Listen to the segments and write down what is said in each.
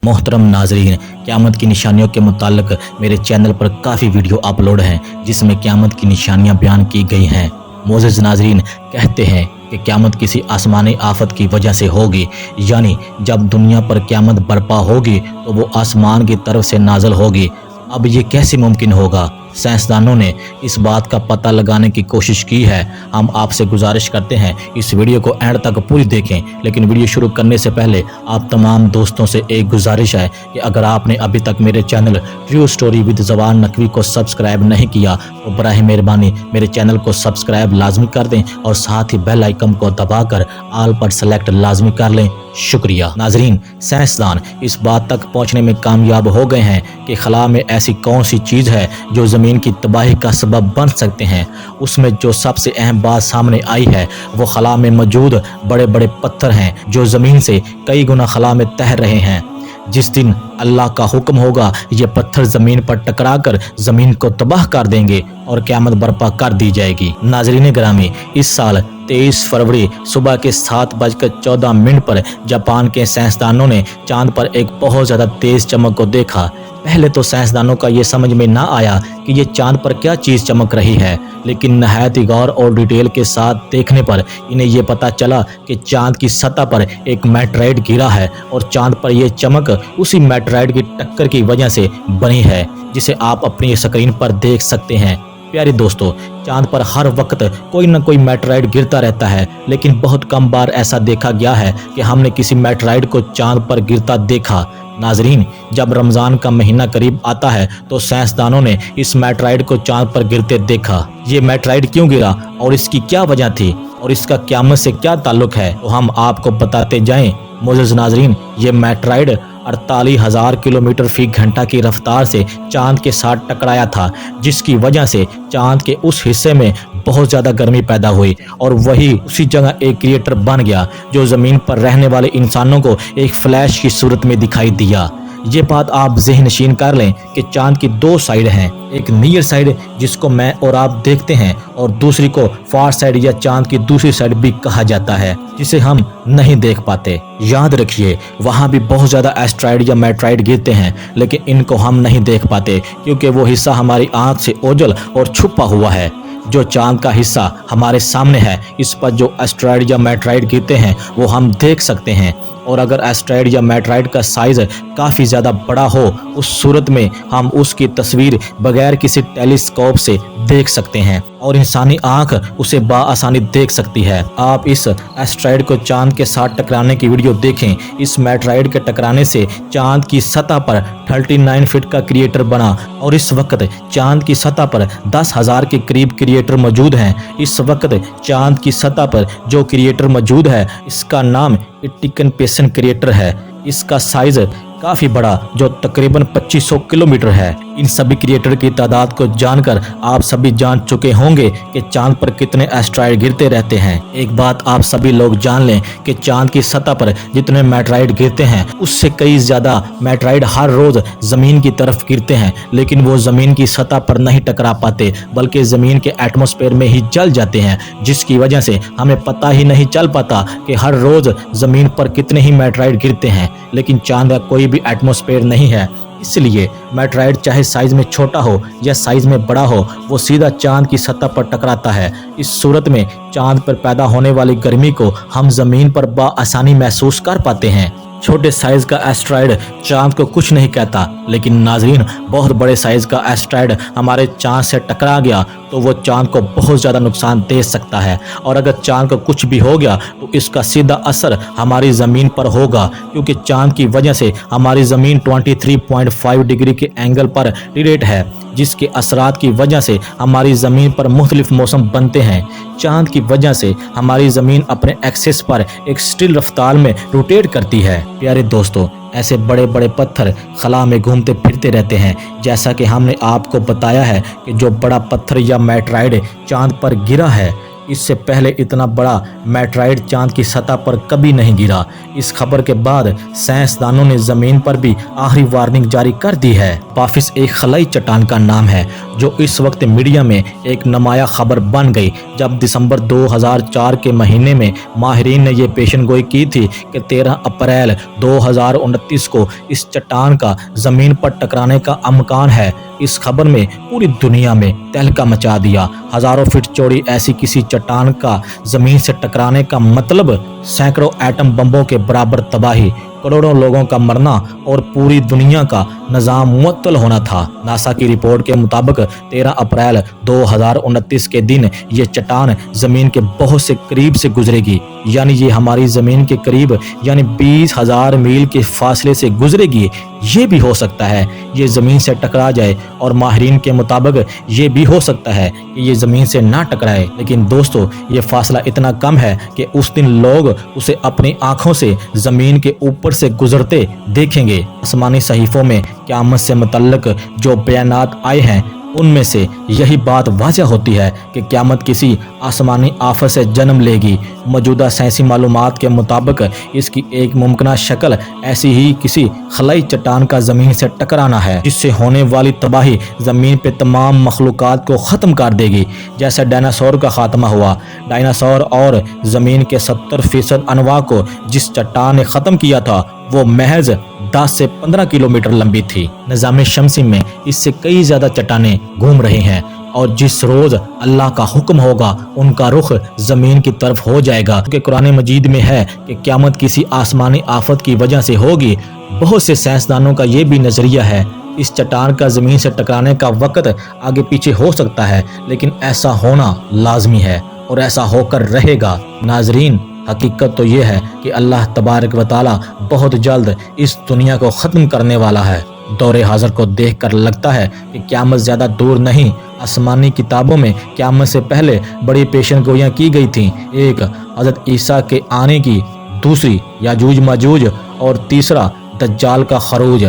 मोहतरम नाजरीन, क़यामत की निशानियों के मुताल्लिक मेरे चैनल पर काफ़ी वीडियो अपलोड हैं जिसमें क़यामत की निशानियां बयान की गई हैं। मोअज़्ज़िज़ नाजरीन, कहते हैं कि क़यामत किसी आसमानी आफत की वजह से होगी, यानी जब दुनिया पर क़यामत बर्पा होगी तो वो आसमान की तरफ से नाज़िल होगी। अब ये कैसे मुमकिन होगा? साइंसदानों ने इस बात का पता लगाने की कोशिश की है। हम आपसे गुजारिश करते हैं इस वीडियो को एंड तक पूरी देखें। लेकिन वीडियो शुरू करने से पहले आप तमाम दोस्तों से एक गुजारिश है कि अगर आपने अभी तक मेरे चैनल ट्रू स्टोरी विद ज़बान नकवी को सब्सक्राइब नहीं किया तो बराह मेहरबानी मेरे चैनल को सब्सक्राइब लाजमी कर दें और साथ ही बेल आइकन को दबाकर आल पर सेलेक्ट लाजमी कर लें। शुक्रिया। नाजरीन, साइंसदान इस बात तक पहुंचने में कामयाब हो गए हैं कि खला में ऐसी कौन सी चीज़ है जो ज़मीन की तबाही का सबब बन सकते हैं। उसमें जो सबसे अहम बात सामने आई है वो खला में मौजूद बड़े बड़े पत्थर हैं जो ज़मीन से कई गुना खला में तैर रहे हैं। जिस दिन अल्लाह का हुक्म होगा ये पत्थर ज़मीन पर टकराकर ज़मीन को तबाह कर देंगे और क़यामत बर्पा कर दी जाएगी। नाज़रीन गिरामी, इस साल 23 फरवरी सुबह के 7:14 पर जापान के साइंसदानों ने चांद पर एक बहुत ज़्यादा तेज़ चमक को देखा। पहले तो साइंसदानों का ये समझ में ना आया कि ये चांद पर क्या चीज़ चमक रही है, लेकिन नहायत ही गौर और डिटेल के साथ देखने पर इन्हें ये पता चला कि चांद की सतह पर एक मेटेराइट गिरा है और चांद पर यह चमक उसी मेटेराइट की टक्कर की वजह से बनी है, जिसे आप अपनी स्क्रीन पर देख सकते हैं। प्यारे दोस्तों, चांद पर हर वक्त कोई न कोई मेटेराइट गिरता रहता है, लेकिन बहुत कम बार ऐसा देखा गया है कि हमने किसी मेटेराइट को चांद पर गिरता देखा। नाजरीन, जब रमज़ान का महीना करीब आता है तो साइंसदानों ने इस मेटेराइट को चांद पर गिरते देखा। ये मेटेराइट क्यों गिरा और इसकी क्या वजह थी और इसका क़यामत से क्या ताल्लुक है, तो हम आपको बताते जाएं। मोअज़्ज़िज़ नाजरीन, ये मेटेराइट 48,000 किलोमीटर फी घंटा की रफ्तार से चांद के साथ टकराया था, जिसकी वजह से चांद के उस हिस्से में बहुत ज़्यादा गर्मी पैदा हुई और वही उसी जगह एक क्रिएटर बन गया जो ज़मीन पर रहने वाले इंसानों को एक फ्लैश की सूरत में दिखाई दिया। ये बात आप ज़हन नशीन कर लें कि चांद की दो साइड हैं, एक नियर साइड जिसको मैं और आप देखते हैं और दूसरी को फार साइड या चांद की दूसरी साइड भी कहा जाता है, जिसे हम नहीं देख पाते। याद रखिए, वहाँ भी बहुत ज़्यादा एस्ट्रॉइड या मेटेराइट गिरते हैं, लेकिन इनको हम नहीं देख पाते क्योंकि वो हिस्सा हमारी आँख से ओझल और छुपा हुआ है। जो चांद का हिस्सा हमारे सामने है, इस पर जो एस्ट्रॉइड या मेटेराइट गिरते हैं वो हम देख सकते हैं, और अगर एस्ट्रॉइड या मेटेराइट का साइज़ काफ़ी ज़्यादा बड़ा हो उस सूरत में हम उसकी तस्वीर बगैर किसी टेलीस्कोप से देख सकते हैं और इंसानी आंख उसे बाआसानी देख सकती है। आप इस एस्ट्रॉइड को चांद के साथ टकराने की वीडियो देखें। इस मेटेराइट के टकराने से चांद की सतह पर 39 फीट का क्रिएटर बना और इस वक्त चांद की सतह पर 10,000 के करीब क्रिएटर मौजूद हैं। इस वक्त चांद की सतह पर जो क्रिएटर मौजूद है इसका नाम इटिकन पेसन क्रिएटर है। इसका साइज काफ़ी बड़ा जो तकरीबन 2500 किलोमीटर है। इन सभी क्रिएटर की तादाद को जानकर आप सभी जान चुके होंगे कि चांद पर कितने एस्ट्रॉइड गिरते रहते हैं। एक बात आप सभी लोग जान लें कि चांद की सतह पर जितने मेटेराइट गिरते हैं उससे कई ज़्यादा मेटेराइट हर रोज़ ज़मीन की तरफ गिरते हैं, लेकिन वो ज़मीन की सतह पर नहीं टकरा पाते बल्कि ज़मीन के एटमॉस्फेयर में ही जल जाते हैं, जिसकी वजह से हमें पता ही नहीं चल पाता कि हर रोज़ ज़मीन पर कितने ही मेटेराइट गिरते हैं। लेकिन चांद का कोई भी एटमॉस्फेयर नहीं है, इसलिए मेटेराइट चाहे साइज में छोटा हो या साइज में बड़ा हो वो सीधा चांद की सतह पर टकराता है। इस सूरत में चांद पर पैदा होने वाली गर्मी को हम ज़मीन पर बाआसानी महसूस कर पाते हैं। छोटे साइज का एस्ट्रॉइड चांद को कुछ नहीं कहता, लेकिन नाजरीन, बहुत बड़े साइज का एस्ट्रॉइड हमारे चांद से टकरा गया तो वो चांद को बहुत ज़्यादा नुकसान दे सकता है, और अगर चांद को कुछ भी हो गया तो इसका सीधा असर हमारी ज़मीन पर होगा, क्योंकि चांद की वजह से हमारी ज़मीन 23.5 डिग्री के एंगल पर रोटेट है, जिसके असरात की वजह से हमारी ज़मीन पर मुख्तलिफ मौसम बनते हैं। चांद की वजह से हमारी ज़मीन अपने एक्सिस पर एक स्टिल रफ्तार में रोटेट करती है। प्यारे दोस्तों, ऐसे बड़े बड़े पत्थर खला में घूमते फिरते रहते हैं। जैसा कि हमने आपको बताया है कि जो बड़ा पत्थर या मेटेराइट चांद पर गिरा है اس سے پہلے اتنا بڑا میٹرائٹ چاند کی سطح پر کبھی نہیں گرا۔ اس خبر کے بعد سائنسدانوں نے زمین پر بھی آخری وارننگ جاری کر دی ہے۔ پافس ایک خلائی چٹان کا نام ہے جو اس وقت میڈیا میں ایک نمایاں خبر بن گئی جب دسمبر 2004 کے مہینے میں ماہرین نے یہ پیشن گوئی کی تھی کہ 13 اپریل 2029 کو اس چٹان کا زمین پر ٹکرانے کا امکان ہے۔ اس خبر میں پوری دنیا میں تہلکہ مچا دیا۔ ہزاروں فٹ چوڑی ایسی کسی چٹان کا زمین سے ٹکرانے کا مطلب سینکڑوں ایٹم بمبوں کے برابر تباہی، کروڑوں لوگوں کا مرنا اور پوری دنیا کا نظام معطل ہونا تھا۔ ناسا کی رپورٹ کے مطابق 13 اپریل 2029 کے دن یہ چٹان زمین کے بہت سے قریب سے گزرے گی، یعنی یہ ہماری زمین کے قریب یعنی 20,000 میل کے فاصلے سے گزرے گی۔ یہ بھی ہو سکتا ہے یہ زمین سے ٹکرا جائے اور ماہرین کے مطابق یہ بھی ہو سکتا ہے کہ یہ زمین سے نہ ٹکرائے، لیکن دوستو یہ فاصلہ اتنا کم ہے کہ اس دن لوگ اسے اپنی آنکھوں سے زمین کے اوپر سے گزرتے دیکھیں گے۔ آسمانی صحیفوں میں قیامت سے متعلق جو بیانات آئے ہیں ان میں سے یہی بات واضح ہوتی ہے کہ قیامت کسی آسمانی آفت سے جنم لے گی۔ موجودہ سائنسی معلومات کے مطابق اس کی ایک ممکنہ شکل ایسی ہی کسی خلائی چٹان کا زمین سے ٹکرانا ہے جس سے ہونے والی تباہی زمین پہ تمام مخلوقات کو ختم کر دے گی، جیسے ڈائناسور کا خاتمہ ہوا۔ ڈائناسور اور زمین کے 70% انواع کو جس چٹان نے ختم کیا تھا وہ محض 10 سے 15 کلومیٹر لمبی تھی۔ نظام شمسی میں اس سے کئی زیادہ چٹانیں گھوم رہی ہیں اور جس روز اللہ کا حکم ہوگا ان کا رخ زمین کی طرف ہو جائے گا، کیونکہ قرآن مجید میں ہے کہ قیامت کسی آسمانی آفت کی وجہ سے ہوگی۔ بہت سے سائنسدانوں کا یہ بھی نظریہ ہے اس چٹان کا زمین سے ٹکرانے کا وقت آگے پیچھے ہو سکتا ہے، لیکن ایسا ہونا لازمی ہے اور ایسا ہو کر رہے گا۔ ناظرین، حقیقت تو یہ ہے کہ اللہ تبارک و تعالی بہت جلد اس دنیا کو ختم کرنے والا ہے۔ دور حاضر کو دیکھ کر لگتا ہے کہ قیامت زیادہ دور نہیں۔ آسمانی کتابوں میں قیامت سے پہلے بڑی پیشن گوئیاں کی گئی تھیں، ایک حضرت عیسیٰ کے آنے کی، دوسری یاجوج ماجوج اور تیسرا دجال کا خروج۔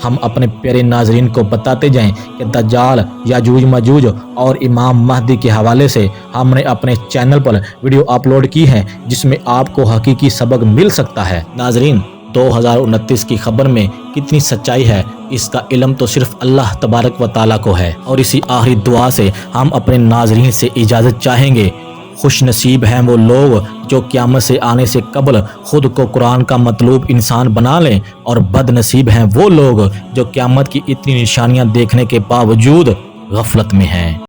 ہم اپنے پیارے ناظرین کو بتاتے جائیں کہ دجال، یاجوج ماجوج اور امام مہدی کے حوالے سے ہم نے اپنے چینل پر ویڈیو اپلوڈ کی ہے جس میں آپ کو حقیقی سبق مل سکتا ہے۔ ناظرین، 2029 کی خبر میں کتنی سچائی ہے اس کا علم تو صرف اللہ تبارک و تعالیٰ کو ہے، اور اسی آخری دعا سے ہم اپنے ناظرین سے اجازت چاہیں گے۔ خوش نصیب ہیں وہ لوگ جو قیامت سے آنے سے قبل خود کو قرآن کا مطلوب انسان بنا لیں، اور بد نصیب ہیں وہ لوگ جو قیامت کی اتنی نشانیاں دیکھنے کے باوجود غفلت میں ہیں۔